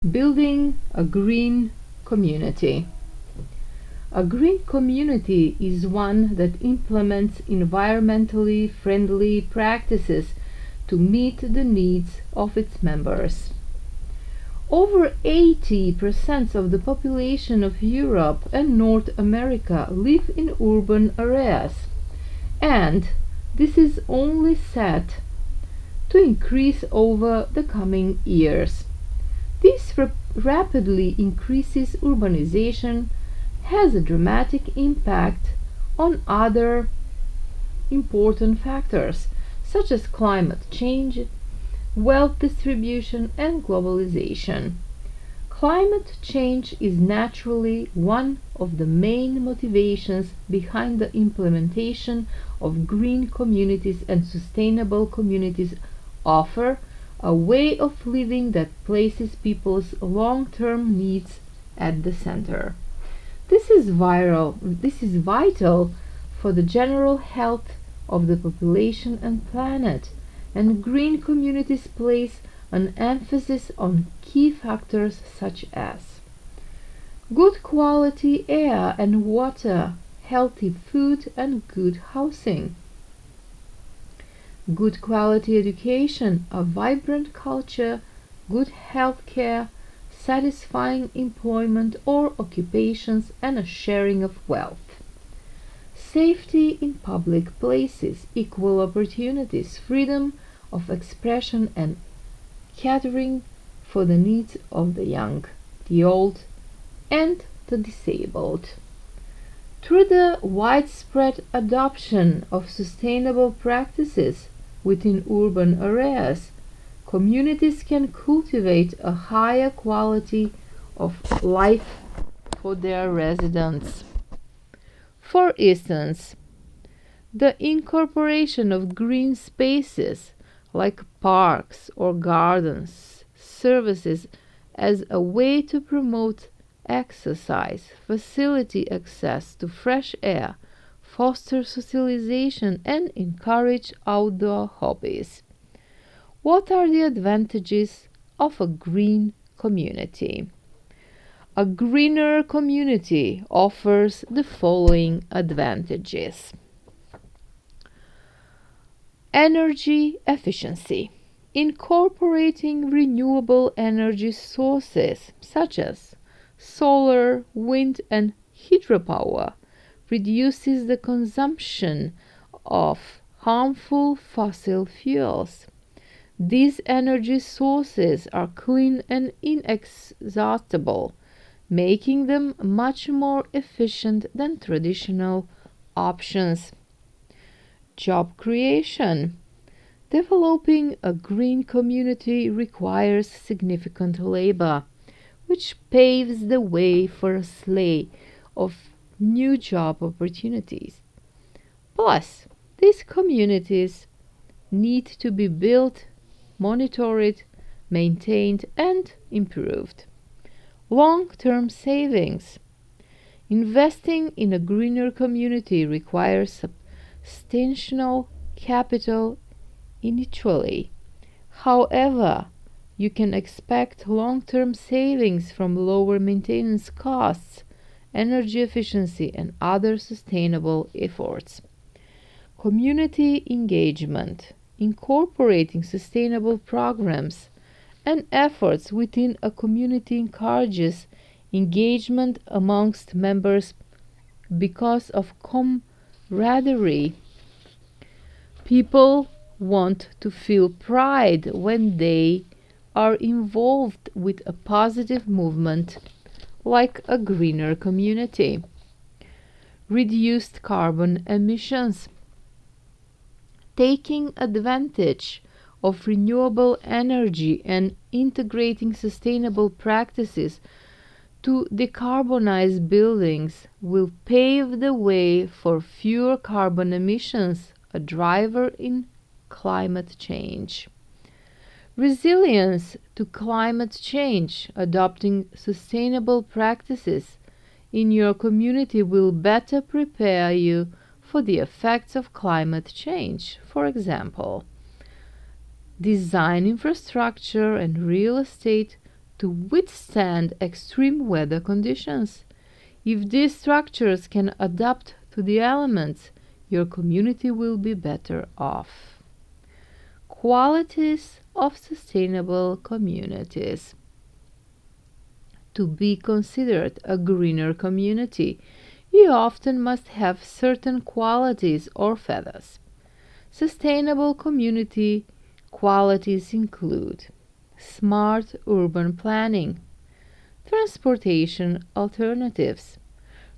Building a green community. A green community is one that implements environmentally friendly practices to meet the needs of its members. Over 80% of the population of Europe and North America live in urban areas, and this is only set to increase over the coming years. This rapidly increases urbanization has a dramatic impact on other important factors such as climate change, wealth distribution, and globalization. Climate change is naturally one of the main motivations behind the implementation of green communities, and sustainable communities offer a way of living that places people's long-term needs at the center. This is vital for the general health of the population and planet, and green communities place an emphasis on key factors such as good quality air and water, healthy food, and good housing, good quality education, a vibrant culture, good health care, satisfying employment or occupations, and a sharing of wealth. Safety in public places, equal opportunities, freedom of expression, and catering for the needs of the young, the old, and the disabled. Through the widespread adoption of sustainable practices within urban areas, communities can cultivate a higher quality of life for their residents. For instance, the incorporation of green spaces like parks or gardens services as a way to promote exercise, facilitate access to fresh air, foster socialization, and encourage outdoor hobbies. What are the advantages of a green community? A greener community offers the following advantages. Energy efficiency. Incorporating renewable energy sources such as solar, wind, and hydropower reduces the consumption of harmful fossil fuels. These energy sources are clean and inexhaustible, making them much more efficient than traditional options. Job creation. Developing a green community requires significant labor, which paves the way for a slew of new job opportunities. Plus, these communities need to be built, monitored, maintained, and improved. Long-term savings. Investing in a greener community requires substantial capital initially. However, you can expect long-term savings from lower maintenance costs, energy efficiency, and other sustainable efforts. Community engagement. Incorporating sustainable programs and efforts within a community encourages engagement amongst members because of camaraderie. People want to feel pride when they are involved with a positive movement like a greener community. Reduced carbon emissions. Taking advantage of renewable energy and integrating sustainable practices to decarbonize buildings will pave the way for fewer carbon emissions, a driver in climate change. Resilience to climate change. Adopting sustainable practices in your community will better prepare you for the effects of climate change. For example, design infrastructure and real estate to withstand extreme weather conditions. If these structures can adapt to the elements, your community will be better off. Qualities of sustainable communities. To be considered a greener community, you often must have certain qualities or feathers. Sustainable community qualities include smart urban planning, transportation alternatives,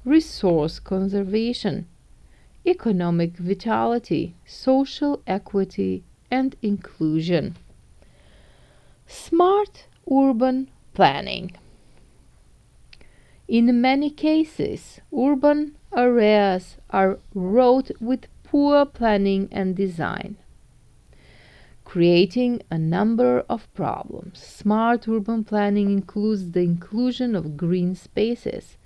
resource conservation, economic vitality, social equity, and inclusion. Smart urban planning. In many cases, urban areas are wrought with poor planning and design, creating a number of problems. Smart urban planning includes the inclusion of green spaces,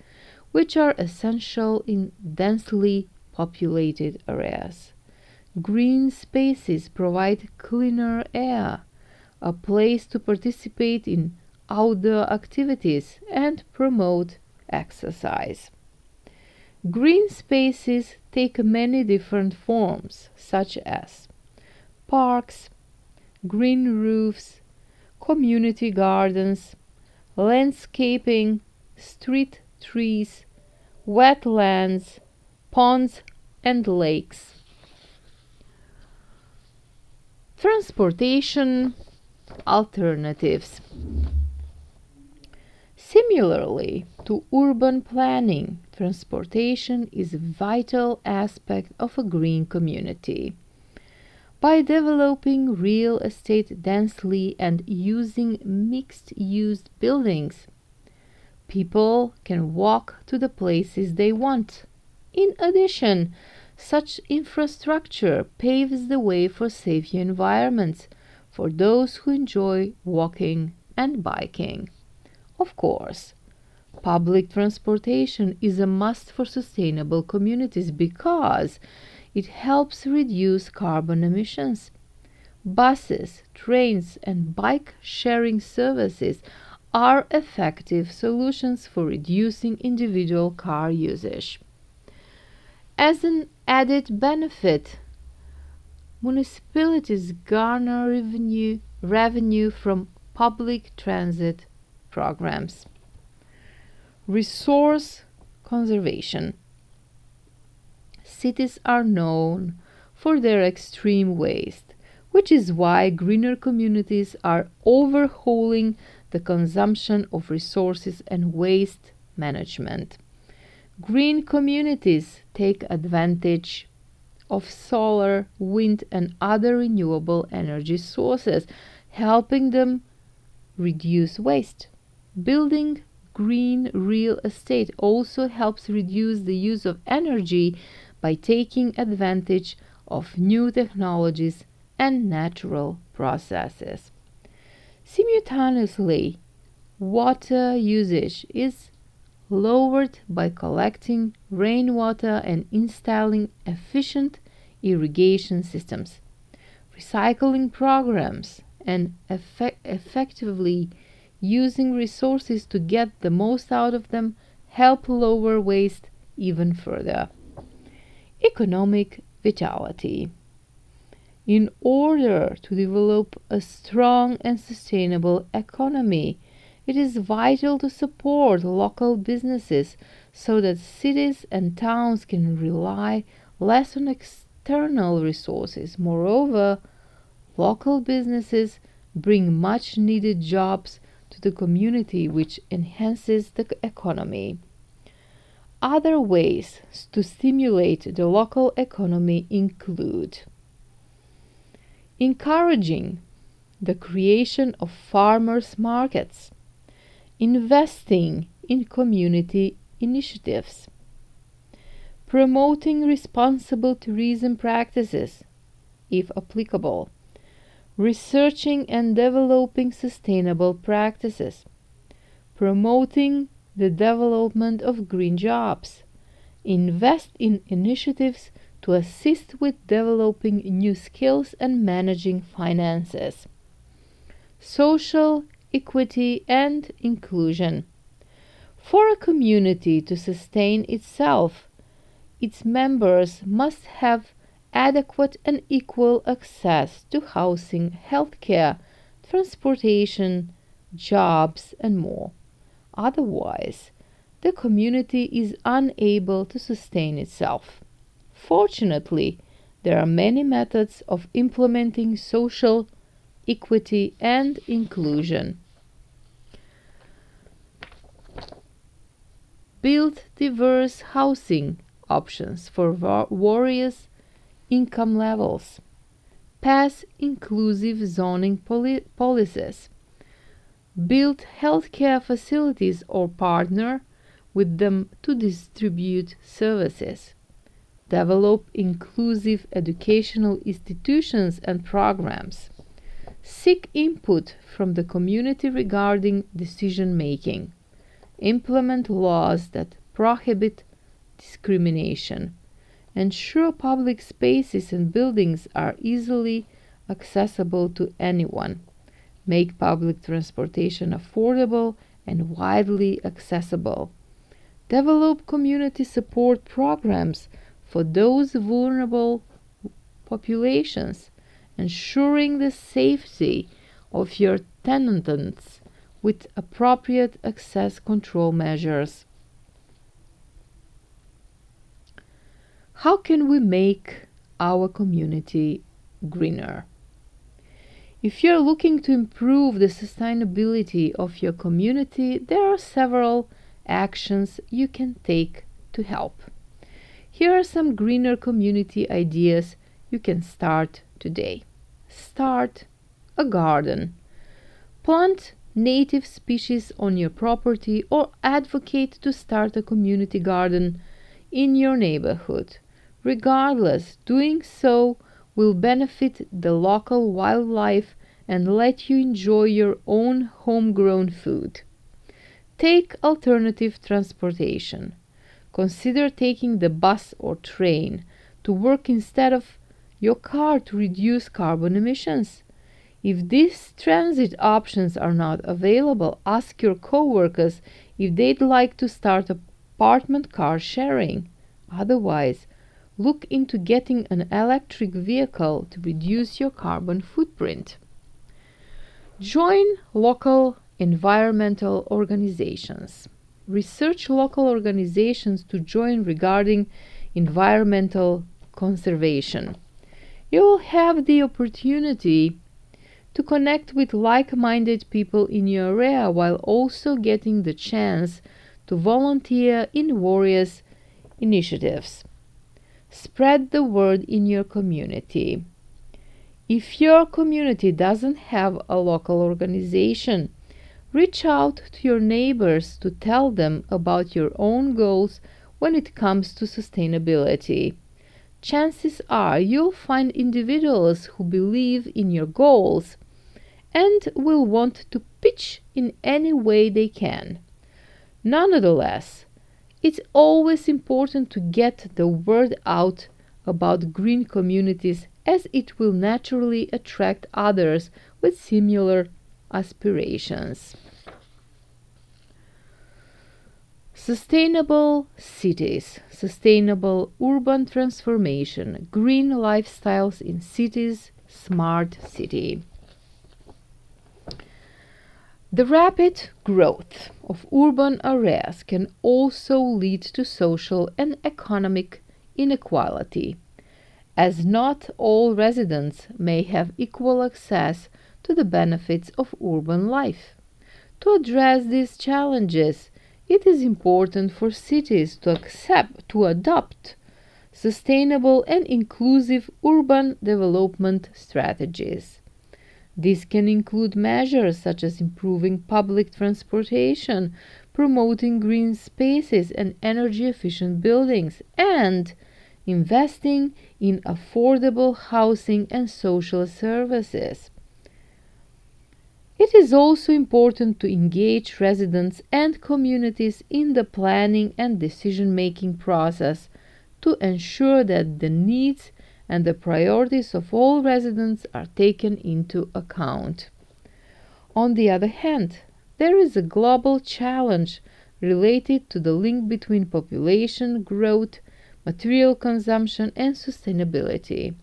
which are essential in densely populated areas. Green spaces provide cleaner air, a place to participate in outdoor activities, and promote exercise. Green spaces take many different forms, such as parks, green roofs, community gardens, landscaping, street trees, wetlands, ponds, and lakes. Transportation alternatives. Similarly to urban planning, transportation is a vital aspect of a green community. By developing real estate densely and using mixed-use buildings, people can walk to the places they want. In addition, such infrastructure paves the way for safer environments for those who enjoy walking and biking. Of course, public transportation is a must for sustainable communities because it helps reduce carbon emissions. Buses, trains, and bike sharing services are effective solutions for reducing individual car usage. As an added benefit, municipalities garner revenue from public transit programs. Resource conservation. Cities are known for their extreme waste, which is why greener communities are overhauling the consumption of resources and waste management. Green communities take advantage of solar, wind, and other renewable energy sources, helping them reduce waste. Building green real estate also helps reduce the use of energy by taking advantage of new technologies and natural processes. Simultaneously, water usage is lowered by collecting rainwater and installing efficient irrigation systems. Recycling programs and effectively using resources to get the most out of them help lower waste even further. Economic vitality. In order to develop a strong and sustainable economy, it is vital to support local businesses so that cities and towns can rely less on external resources. Moreover, local businesses bring much needed jobs to the community, which enhances the economy. Other ways to stimulate the local economy include encouraging the creation of farmers' markets, investing in community initiatives, promoting responsible tourism practices, if applicable, researching and developing sustainable practices, promoting the development of green jobs, invest in initiatives to assist with developing new skills and managing finances. Social equity, and inclusion. For a community to sustain itself, its members must have adequate and equal access to housing, healthcare, transportation, jobs, and more. Otherwise, the community is unable to sustain itself. Fortunately, there are many methods of implementing social equity and inclusion. Build diverse housing options for various income levels. Pass inclusive zoning policies. Build healthcare facilities or partner with them to distribute services. Develop inclusive educational institutions and programs. Seek input from the community regarding decision making. Implement laws that prohibit discrimination. Ensure public spaces and buildings are easily accessible to anyone. Make public transportation affordable and widely accessible. Develop community support programs for those vulnerable populations, ensuring the safety of your tenants with appropriate access control measures. How can we make our community greener? If you're looking to improve the sustainability of your community, there are several actions you can take to help. Here are some greener community ideas you can start today. Start a garden. Plant native species on your property or advocate to start a community garden in your neighborhood. Regardless, doing so will benefit the local wildlife and let you enjoy your own homegrown food. Take alternative transportation. Consider taking the bus or train to work instead of your car to reduce carbon emissions. If these transit options are not available, ask your coworkers if they'd like to start apartment car sharing. Otherwise, look into getting an electric vehicle to reduce your carbon footprint. Join local environmental organizations. Research local organizations to join regarding environmental conservation. You will have the opportunity to connect with like-minded people in your area while also getting the chance to volunteer in various initiatives. Spread the word in your community. If your community doesn't have a local organization, reach out to your neighbors to tell them about your own goals when it comes to sustainability. Chances are you'll find individuals who believe in your goals and will want to pitch in any way they can. Nonetheless, it's always important to get the word out about green communities, as it will naturally attract others with similar aspirations. Sustainable cities, sustainable urban transformation, green lifestyles in cities, smart city. The rapid growth of urban areas can also lead to social and economic inequality, as not all residents may have equal access to the benefits of urban life. To address these challenges, it is important for cities to adopt sustainable and inclusive urban development strategies. This can include measures such as improving public transportation, promoting green spaces and energy-efficient buildings, and investing in affordable housing and social services. It is also important to engage residents and communities in the planning and decision-making process to ensure that the needs and the priorities of all residents are taken into account. On the other hand, there is a global challenge related to the link between population growth, material consumption, and sustainability.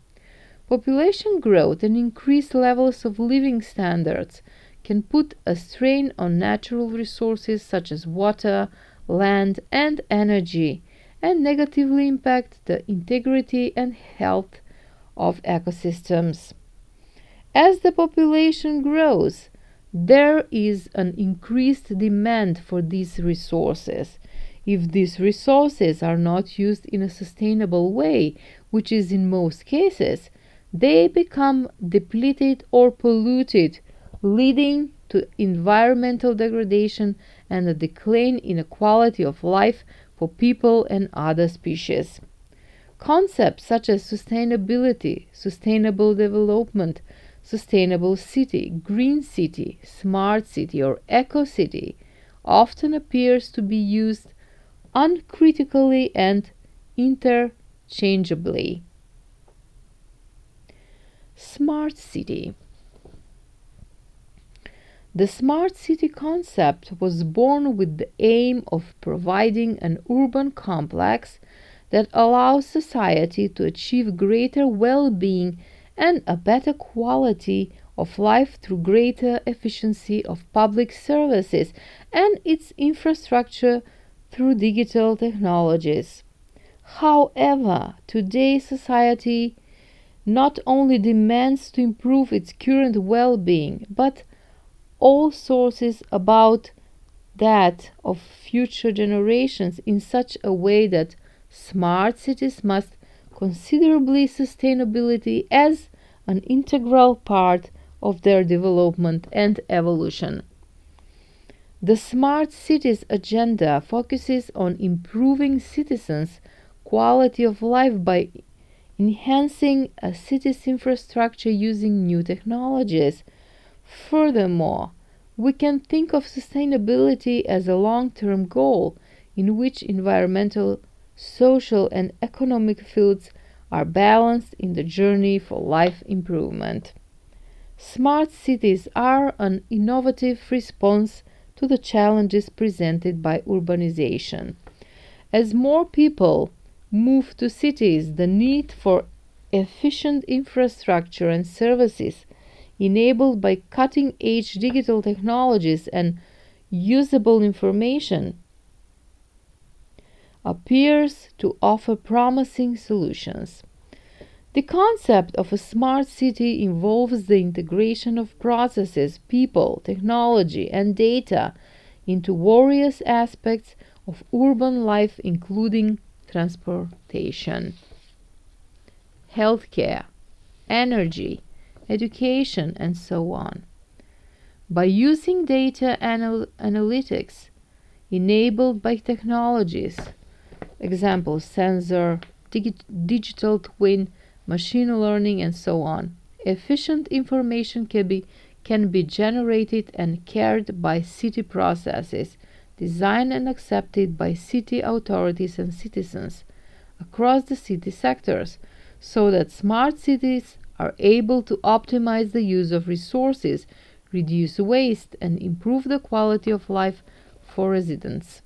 Population growth and increased levels of living standards can put a strain on natural resources such as water, land, and energy, and negatively impact the integrity and health of ecosystems. As the population grows, there is an increased demand for these resources. If these resources are not used in a sustainable way, which is in most cases, they become depleted or polluted, leading to environmental degradation and a decline in the quality of life for people and other species. Concepts such as sustainability, sustainable development, sustainable city, green city, smart city, or eco city often appears to be used uncritically and interchangeably. Smart city. The smart city concept was born with the aim of providing an urban complex that allows society to achieve greater well-being and a better quality of life through greater efficiency of public services and its infrastructure through digital technologies. However, today's society not only demands to improve its current well-being, but all sources about that of future generations in such a way that smart cities must considerably sustainability as an integral part of their development and evolution. The Smart Cities agenda focuses on improving citizens' quality of life by enhancing a city's infrastructure using new technologies. Furthermore, we can think of sustainability as a long-term goal in which environmental, social, and economic fields are balanced in the journey for life improvement. Smart cities are an innovative response to the challenges presented by urbanization. As more people move to cities, the need for efficient infrastructure and services enabled by cutting-edge digital technologies and usable information appears to offer promising solutions. The concept of a smart city involves the integration of processes, people, technology, and data into various aspects of urban life, including transportation, healthcare, energy, education, and so on. By using data analytics enabled by technologies, example sensor, digital twin, machine learning, and so on, efficient information can be generated and carried by city processes, designed and accepted by city authorities and citizens across the city sectors, so that smart cities are able to optimize the use of resources, reduce waste, and improve the quality of life for residents.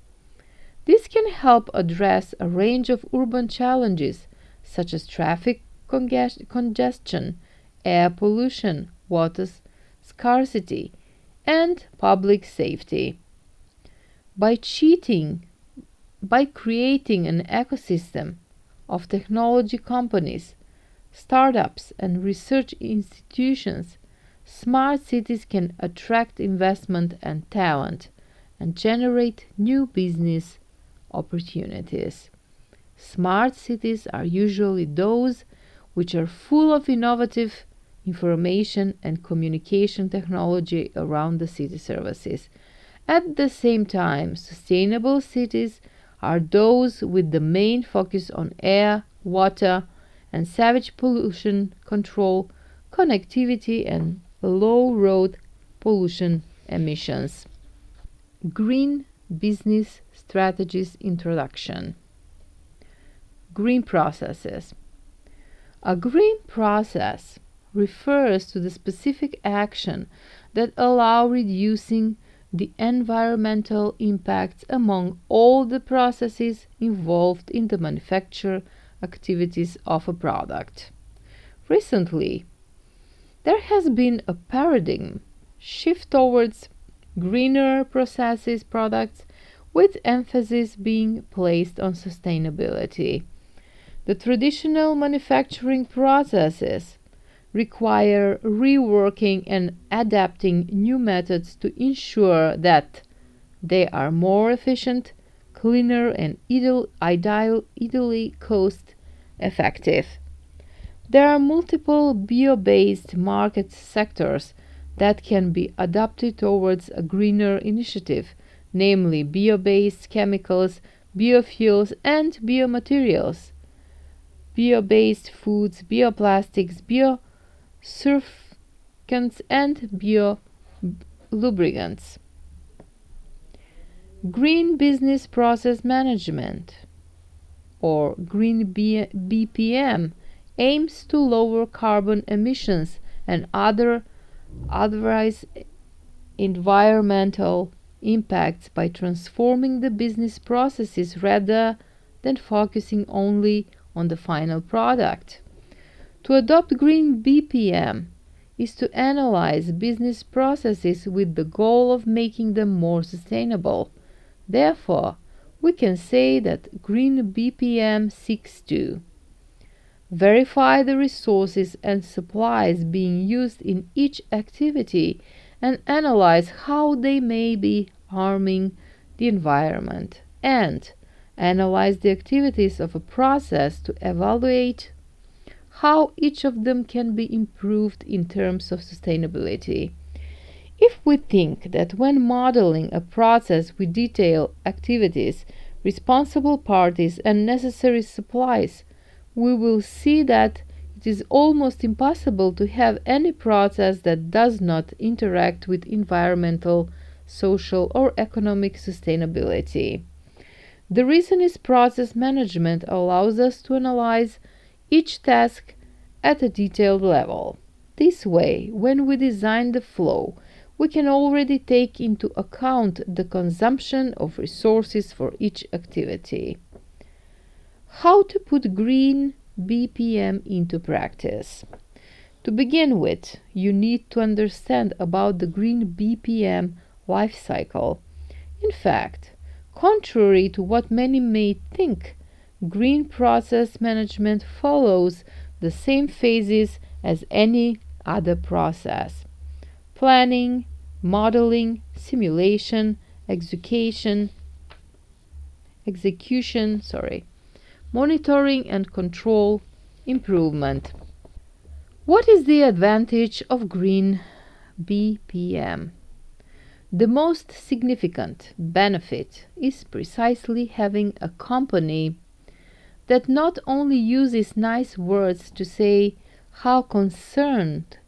This can help address a range of urban challenges such as traffic congestion, air pollution, water scarcity, and public safety. By creating an ecosystem of technology companies, startups, and research institutions, smart cities can attract investment and talent and generate new business opportunities. Smart cities are usually those which are full of innovative information and communication technology around the city services. At the same time, sustainable cities are those with the main focus on air, water, and sewage pollution control, connectivity, and low road pollution emissions. Green Business Strategies Introduction. Green processes. A green process refers to the specific action that allow reducing the environmental impacts among all the processes involved in the manufacture activities of a product. Recently, there has been a paradigm shift towards greener processes products with emphasis being placed on sustainability. The traditional manufacturing processes require reworking and adapting new methods to ensure that they are more efficient, cleaner, and ideally cost effective. There are multiple bio-based market sectors that can be adapted towards a greener initiative, namely bio-based chemicals, biofuels, and biomaterials, bio-based foods, bioplastics, biosurfactants, and biolubricants. Green business process management, or green BPM, aims to lower carbon emissions and otherwise environmental impacts by transforming the business processes rather than focusing only on the final product. To adopt green BPM is to analyze business processes with the goal of making them more sustainable. Therefore, we can say that green BPM seeks to verify the resources and supplies being used in each activity and analyze how they may be harming the environment, and analyze the activities of a process to evaluate how each of them can be improved in terms of sustainability. If we think that when modeling a process we detail activities, responsible parties, and necessary supplies, we will see that it is almost impossible to have any process that does not interact with environmental, social, or economic sustainability. The reason is process management allows us to analyze each task at a detailed level. This way, when we design the flow, we can already take into account the consumption of resources for each activity. How to put green BPM into practice? To begin with, you need to understand about the green BPM life cycle. In fact, contrary to what many may think, green process management follows the same phases as any other process: planning, modeling, simulation, execution, monitoring and control, improvement. What is the advantage of green BPM? The most significant benefit is precisely having a company that not only uses nice words to say how concerned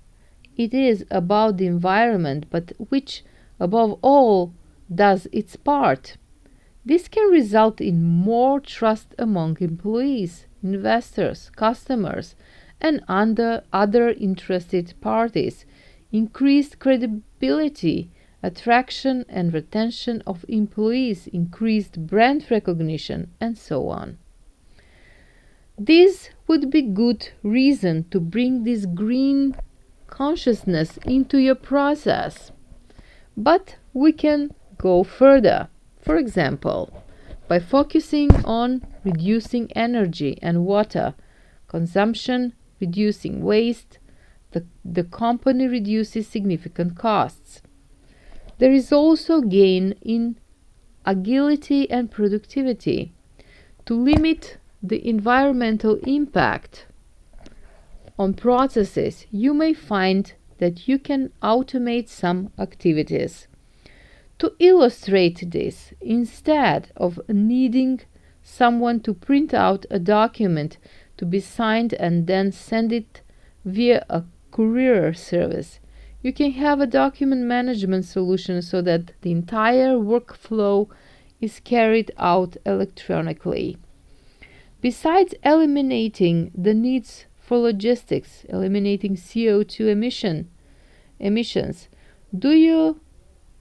it is about the environment, but which, above all, does its part. This can result in more trust among employees, investors, customers, and other interested parties, increased credibility, attraction and retention of employees, increased brand recognition, and so on. This would be good reason to bring this green consciousness into your process. But we can go further. For example, by focusing on reducing energy and water consumption, reducing waste, the company reduces significant costs. There is also gain in agility and productivity. To limit the environmental impact on processes, you may find that you can automate some activities. To illustrate this, instead of needing someone to print out a document to be signed and then send it via a courier service, you can have a document management solution so that the entire workflow is carried out electronically. Besides eliminating the needs for logistics, eliminating CO2 emissions, Do you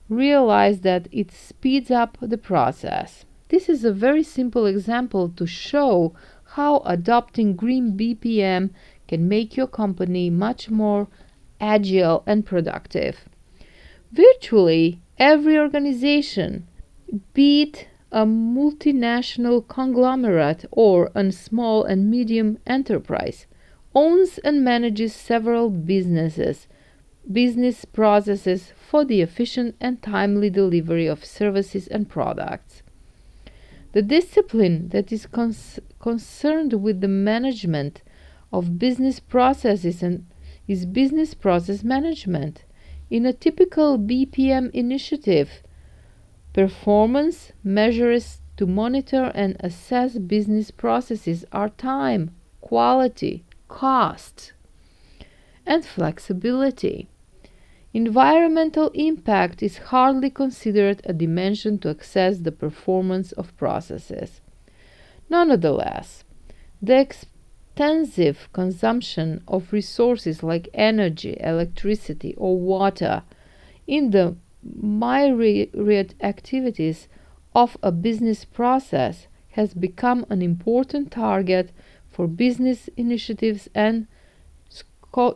realize that it speeds up the process? This is a very simple example to show how adopting Green BPM can make your company much more agile and productive. Virtually every organization, be it a multinational conglomerate or a small and medium enterprise, owns and manages several business processes for the efficient and timely delivery of services and products. The discipline that is concerned with the management of business processes is business process management. In a typical BPM initiative, performance measures to monitor and assess business processes are time, quality, cost, and flexibility. Environmental impact is hardly considered a dimension to assess the performance of processes. Nonetheless, the extensive consumption of resources like energy, electricity, or water in the myriad activities of a business process has become an important target for business initiatives and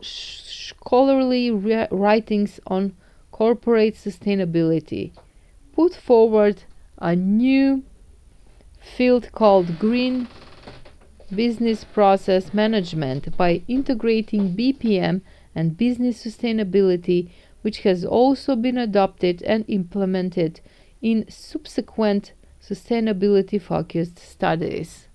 scholarly writings on corporate sustainability put forward a new field called Green Business Process Management by integrating BPM and business sustainability, which has also been adopted and implemented in subsequent sustainability-focused studies.